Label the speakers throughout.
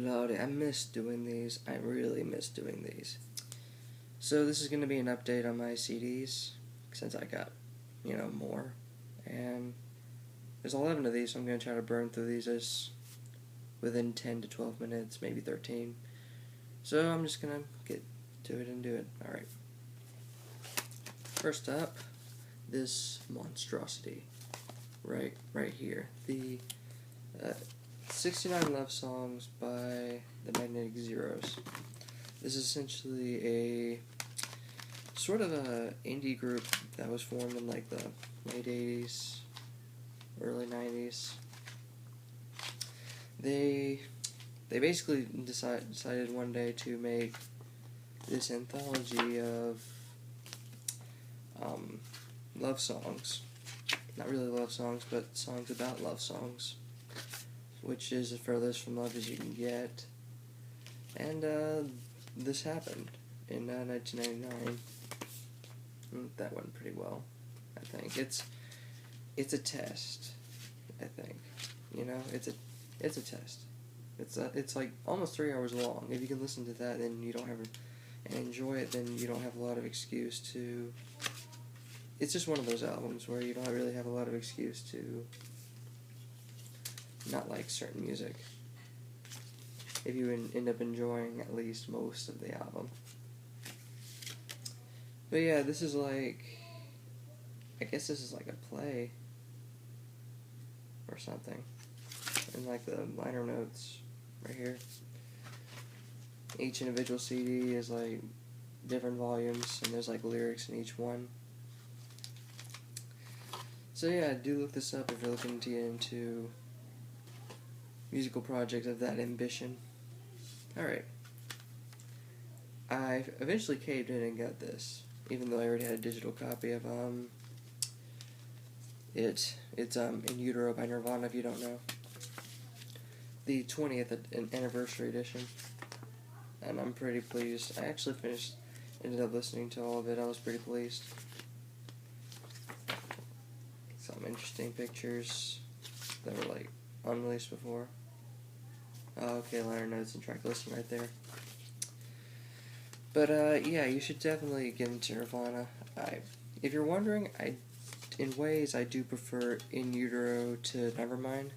Speaker 1: lordy, I miss doing these. I really miss doing these. So this is going to be an update on my CDs, since I got, more. And there's 11 of these, so I'm going to try to burn through these as within 10 to 12 minutes, maybe 13. So I'm just going to get to it and do it. Alright. First up, this monstrosity. Right here. The 69 Love Songs by the Magnetic Zeros. This is essentially a sort of a indie group that was formed in like the late 80s, early 90s. They basically decided one day to make this anthology of love songs. Not really love songs, but songs about love songs, which is the furthest from love as you can get. And this happened in 1999. That went pretty well, I think. It's a test, I think. It's a test. It's like almost 3 hours long. If you can listen to that, then you don't have and enjoy it, then you don't have a lot of excuse to. It's just one of those albums where you don't really have a lot of excuse to not like certain music, if you end up enjoying at least most of the album. But yeah, this is like, I guess this is like a play or something. And like the liner notes right here. Each individual CD is like different volumes, and there's like lyrics in each one. So yeah, do look this up if you're looking to get into musical projects of that ambition. Alright. I eventually caved in and got this, even though I already had a digital copy of it. It's In Utero by Nirvana, if you don't know. The 20th anniversary edition. And I'm pretty pleased. I actually ended up listening to all of it. I was pretty pleased. Some interesting pictures that were like unreleased before. Oh, okay, liner notes and track listing right there. But yeah, you should definitely get into Nirvana. If you're wondering, in ways I do prefer In Utero to Nevermind,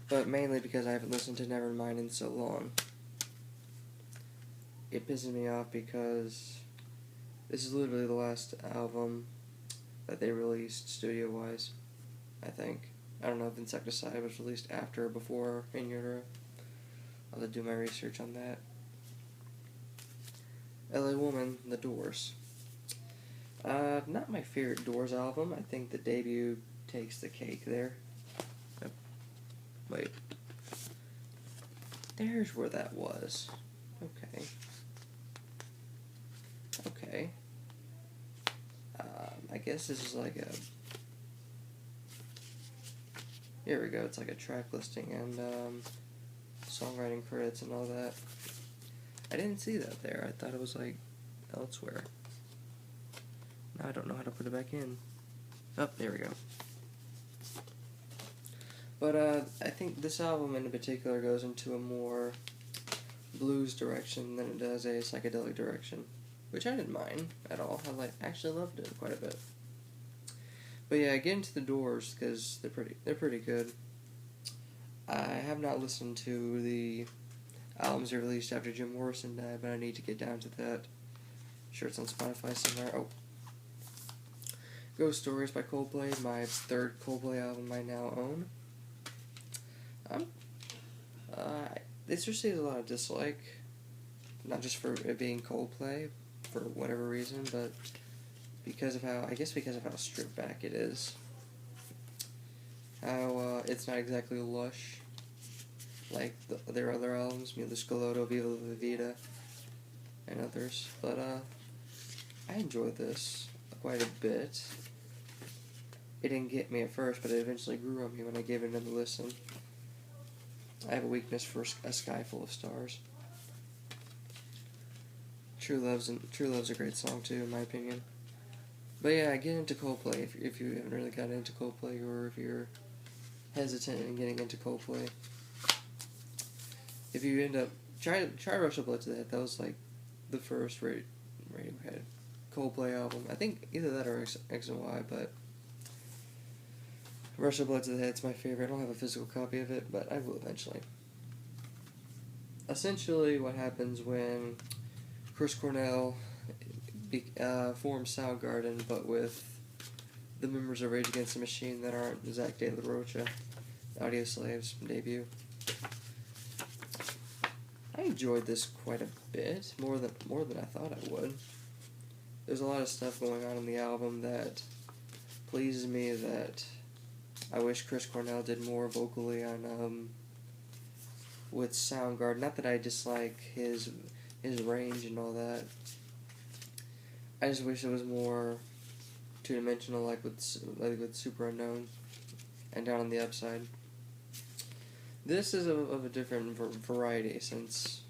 Speaker 1: but mainly because I haven't listened to Nevermind in so long. It pisses me off because this is literally the last album that they released studio-wise, I think. I don't know if Insecticide was released after or before In Utero. I'll have to do my research on that. LA Woman, The Doors. Not my favorite Doors album. I think the debut takes the cake there. Yep. Wait. There's where that was. Okay. Okay. I guess this is like a. Here we go. It's like a track listing and songwriting credits and all that. I didn't see that there. I thought it was like elsewhere. Now I don't know how to put it back in. Oh, there we go. But I think this album in particular goes into a more blues direction than it does a psychedelic direction, which I didn't mind at all. I actually loved it quite a bit. But yeah, get into the Doors because they're pretty good. I have not listened to the albums they released after Jim Morrison died, but I need to get down to that. I'm sure it's on Spotify somewhere. Oh, Ghost Stories by Coldplay, my third Coldplay album I now own. This receives a lot of dislike, not just for it being Coldplay, for whatever reason, but because of how stripped back it is. How it's not exactly lush like their other albums, the Scalotto, Viva La Vida, and others. But I enjoyed this quite a bit. It didn't get me at first, but it eventually grew on me when I gave it another listen. I have a weakness for A Sky Full of Stars. True Love's a great song too, in my opinion. But yeah, get into Coldplay if you haven't really gotten into Coldplay, or if you're hesitant in getting into Coldplay. if you end up try Rush of Blood to the Head. That was like the first Radiohead Coldplay album. I think either that or X and Y, but Rush of Blood to the Head's my favorite. I don't have a physical copy of it, but I will eventually. Essentially, what happens when Chris Cornell forms Soundgarden, but with the members of Rage Against the Machine that aren't Zach De La Rocha, Audioslave's debut. I enjoyed this quite a bit, more than I thought I would. There's a lot of stuff going on in the album that pleases me that I wish Chris Cornell did more vocally on with Soundgarden. Not that I dislike his range and all that. I just wish it was more two-dimensional, like with Super Unknown and Down on the Upside. This is of a different variety, since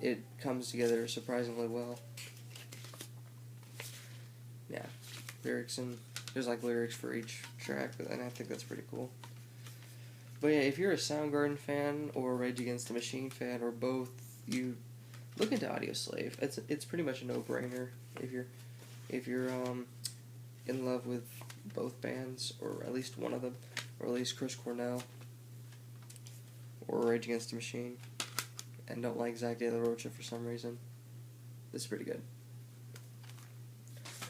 Speaker 1: it comes together surprisingly well. Yeah, there's like lyrics for each track, and I think that's pretty cool. But yeah, if you're a Soundgarden fan or a Rage Against the Machine fan or both, you look into Audioslave. It's pretty much a no-brainer if you're in love with both bands, or at least one of them, or at least Chris Cornell or Rage Against the Machine, and don't like Zach De La Rocha for some reason. This is pretty good.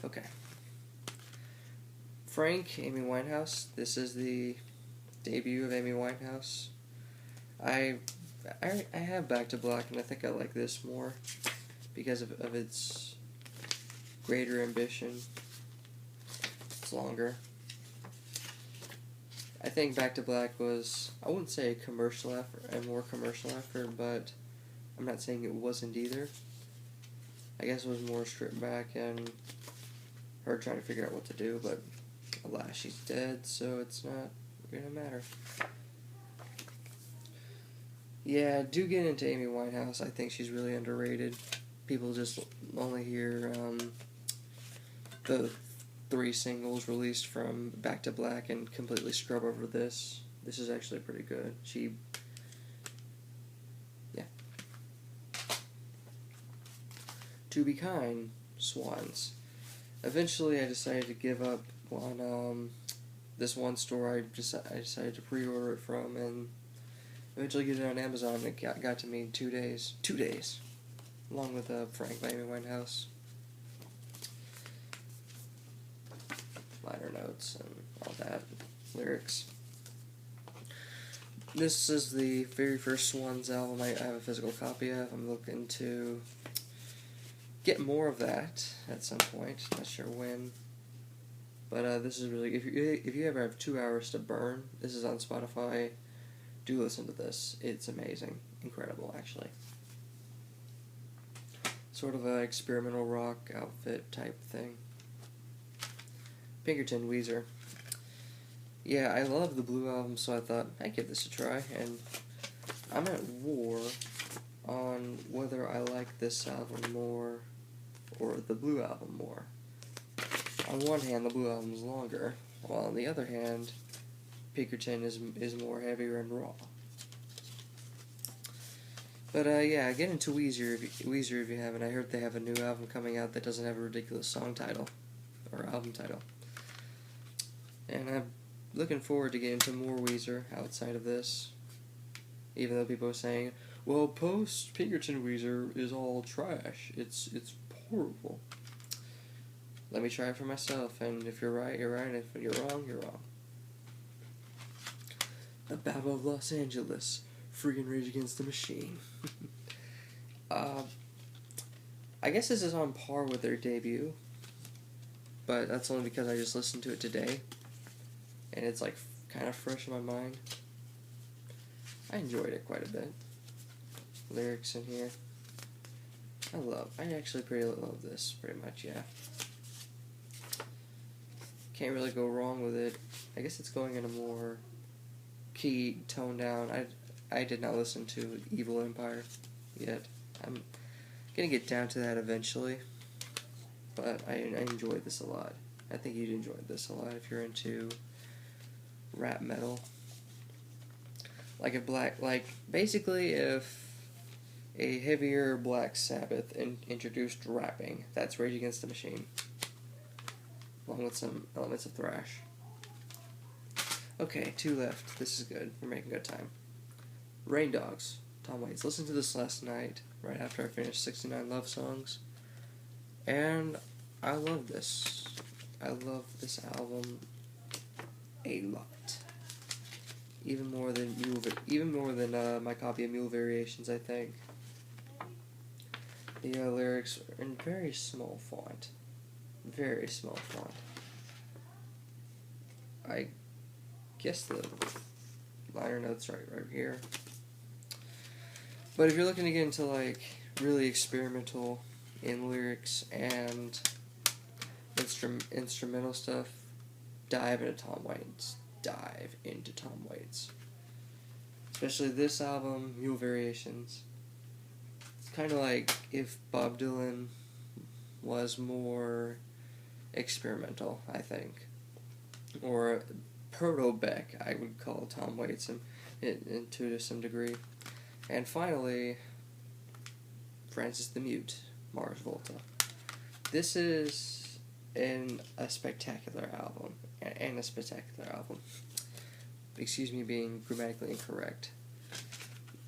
Speaker 1: Okay. Frank, Amy Winehouse. This is the debut of Amy Winehouse. I have Back to Black, and I think I like this more because of its greater ambition. It's longer. I think Back to Black was, I wouldn't say a more commercial effort, but I'm not saying it wasn't either. I guess it was more stripped back and her trying to figure out what to do, but alas, she's dead, so it's not gonna matter. Yeah, do get into Amy Winehouse. I think she's really underrated. People just only hear the 3 singles released from Back to Black and completely scrub over this. This is actually pretty good. Yeah. To Be Kind, Swans. Eventually I decided to give up on this one store I decided to pre-order it from, and eventually get it on Amazon. It got to me in 2 days. 2 days. Along with Frank by Amy Winehouse. Liner notes and all that. Lyrics. This is the very first Swans album I have a physical copy of. I'm looking to get more of that at some point. Not sure when. But this is really, if you ever have 2 hours to burn, this is on Spotify. Do listen to this. It's amazing. Incredible, actually. Sort of an experimental rock outfit type thing. Pinkerton, Weezer. Yeah, I love the Blue album, so I thought I'd give this a try, and I'm at war on whether I like this album more or the Blue album more. On one hand, the Blue album is longer, while on the other hand, Pinkerton is more heavier and raw. But yeah, get into Weezer if you haven't. I heard they have a new album coming out that doesn't have a ridiculous song title or album title. And I'm looking forward to getting to more Weezer outside of this. Even though people are saying, well, post Pinkerton Weezer is all trash. It's horrible. Let me try it for myself, and if you're right, you're right, and if you're wrong, you're wrong. The Battle of Los Angeles, freaking Rage Against the Machine. I guess this is on par with their debut, but that's only because I just listened to it today, and it's like kind of fresh in my mind. I enjoyed it quite a bit. Lyrics in here. I actually pretty love this, pretty much, yeah. Can't really go wrong with it. I guess it's going in a more key, toned down. I did not listen to Evil Empire yet. I'm gonna get down to that eventually. But I enjoyed this a lot. I think you'd enjoy this a lot if you're into rap metal. Basically if a heavier Black Sabbath introduced rapping, that's Rage Against the Machine, along with some elements of thrash. Okay, 2 left. This is good. We're making good time. Rain Dogs, Tom Waits. Listened to this last night, right after I finished 69 Love Songs, and I love this. I love this album a lot. Even more than my copy of Mule Variations, I think. The lyrics are in very small font. Very small font. I guess the liner notes right here. But if you're looking to get into like really experimental in lyrics and instrumental stuff, dive into Tom Waits. Dive into Tom Waits. Especially this album, Mule Variations. It's kind of like if Bob Dylan was more experimental, I think. Or proto-Beck, I would call Tom Waits to some degree. And finally, Francis the Mute, Mars Volta. This is a spectacular album. And a spectacular album. Excuse me being grammatically incorrect.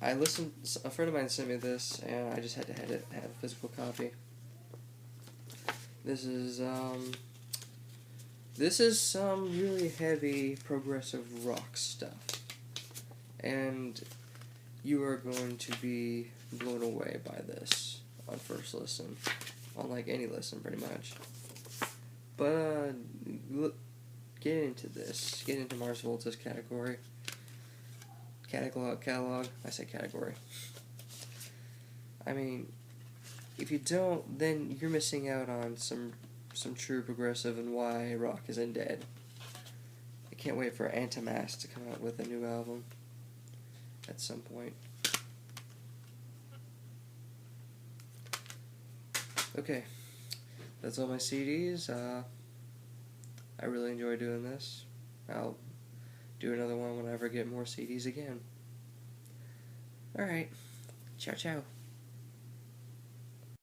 Speaker 1: A friend of mine sent me this, and I just had to have a physical copy. This is some really heavy progressive rock stuff. And you are going to be blown away by this on first listen. On like any listen, pretty much. But, get into this. Get into Mars Volta's catalog. I say category. I mean, if you don't, then you're missing out on some true progressive and why rock isn't dead. I can't wait for Antimass to come out with a new album at some point. Okay, that's all my CDs. I really enjoy doing this. I'll do another one whenever I get more CDs again. Alright, ciao ciao.